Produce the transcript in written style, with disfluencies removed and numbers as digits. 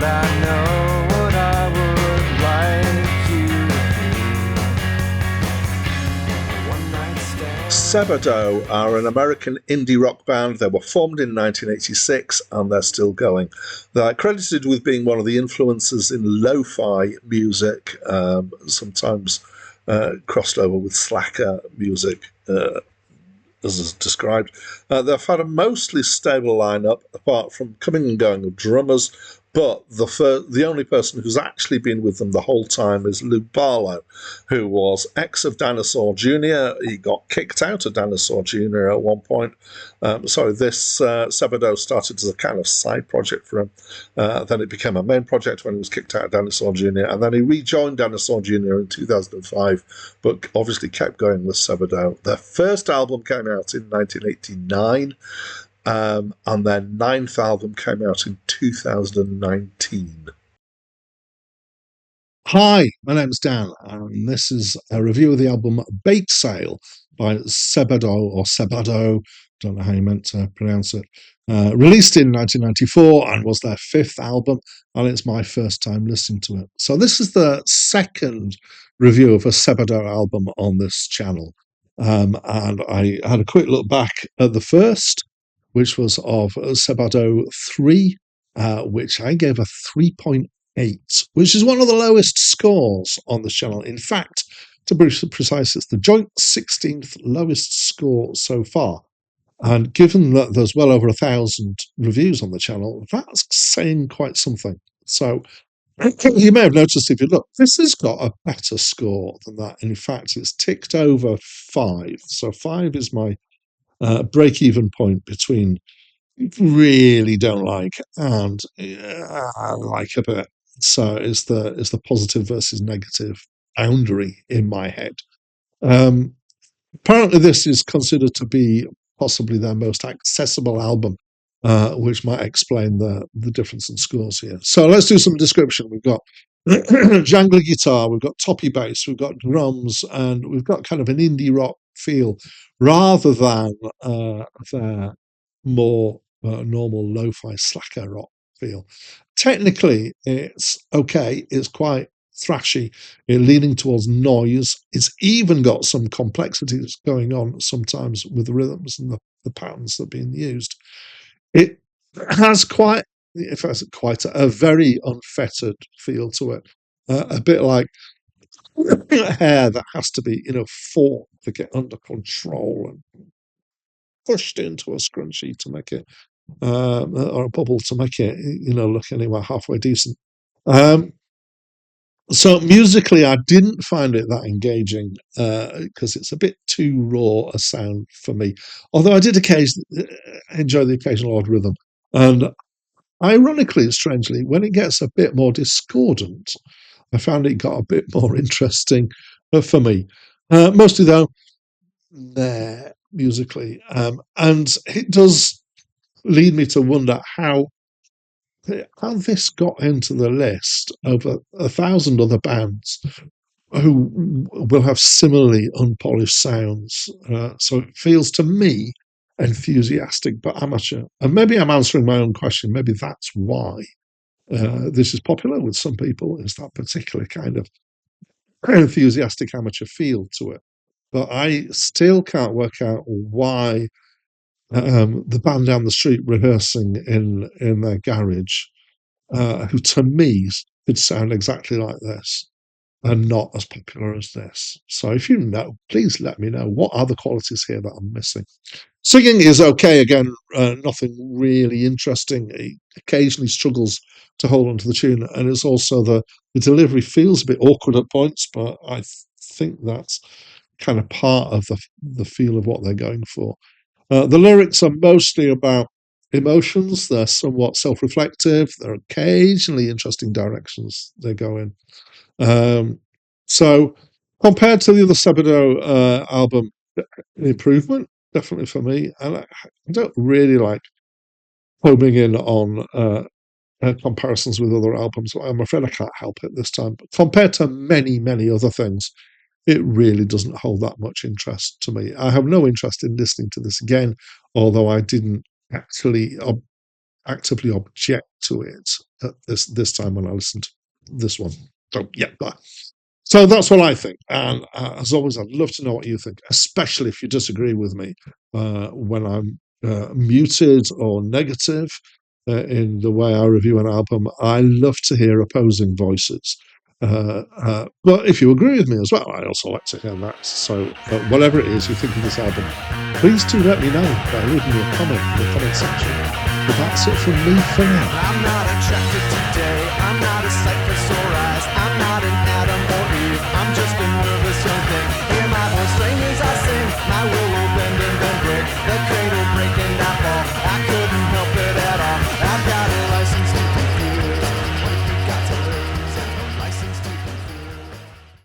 but I know what I would like you to be. One night stand. Sebadoh are an American indie rock band. They were formed in 1986 and they're still going. They're credited with being one of the influences in lo-fi music, sometimes crossed over with slacker music, as is described. They've had a mostly stable lineup, apart from coming and going of drummers. But the only person who's actually been with them the whole time is Luke Barlow, who was ex of Dinosaur Jr. He got kicked out of Dinosaur Jr. at one point. This Sebadoh started as a kind of side project for him. Then it became a main project when he was kicked out of Dinosaur Jr. And then he rejoined Dinosaur Jr. in 2005, but obviously kept going with Sebadoh. Their first album came out in 1989. And their ninth album came out in 2019. Hi, my name's Dan, and this is a review of the album Bakesale by Sebadoh, don't know how you meant to pronounce it. Released in 1994 and was their fifth album, and it's my first time listening to it. So this is the second review of a Sebadoh album on this channel. And I had a quick look back at the first, which was of Sebadoh 3, which I gave a 3.8, which is one of the lowest scores on this channel. In fact, to be precise, it's the joint 16th lowest score so far. And given that there's well over 1,000 reviews on the channel, that's saying quite something. So you may have noticed if you look, this has got a better score than that. In fact, it's ticked over 5. So 5 is my break-even point between really don't like and I like a bit. So it's the positive versus negative boundary in my head. Apparently, this is considered to be possibly their most accessible album, which might explain the difference in scores here. So let's do some description. We've got jangly guitar, we've got toppy bass, we've got drums, and we've got kind of an indie rock feel rather than their more normal lo-fi slacker rock feel. Technically, it's okay. It's quite thrashy, leaning towards noise. It's even got some complexities going on sometimes with the rhythms and the patterns that are being used. It has a very unfettered feel to it, a bit like hair that has to be fought to get under control and pushed into a scrunchie to make it or a bubble to make it look anywhere halfway decent. So musically, I didn't find it that engaging because it's a bit too raw a sound for me. Although I did enjoy the occasional odd rhythm, and ironically, strangely, when it gets a bit more discordant, I found it got a bit more interesting for me. Mostly though, musically, and it does lead me to wonder how this got into the list over 1,000 other bands who will have similarly unpolished sounds. So it feels to me enthusiastic but amateur. And maybe I'm answering my own question. Maybe that's why this is popular with some people, is that particular kind of enthusiastic amateur feel to it. But I still can't work out why the band down the street rehearsing in their garage, who to me could sound exactly like this and not as popular as this. So if you know, please let me know what are the qualities here that I'm missing. Singing is okay again, nothing really interesting. He occasionally struggles to hold on to the tune, and it's also the delivery feels a bit awkward at points, but I think that's kind of part of the feel of what they're going for. The lyrics are mostly about emotions. They're somewhat self-reflective. There are occasionally interesting directions they go in. So compared to the other Sebadoh album, improvement, definitely for me. And I don't really like homing in on comparisons with other albums. I'm afraid I can't help it this time. But compared to many, many other things, it really doesn't hold that much interest to me. I have no interest in listening to this again, although I didn't actually actively object to it at this time when I listened to this one. So yeah, so that's what I think. And as always, I'd love to know what you think, especially if you disagree with me when I'm muted or negative in the way I review an album. I love to hear opposing voices. But if you agree with me as well, I also like to hear that. So whatever it is you think of this album, please do let me know by leaving me a comment in the comment section. But that's it from me for now. I'm not attracted today. I'm not a sight for sore eyes.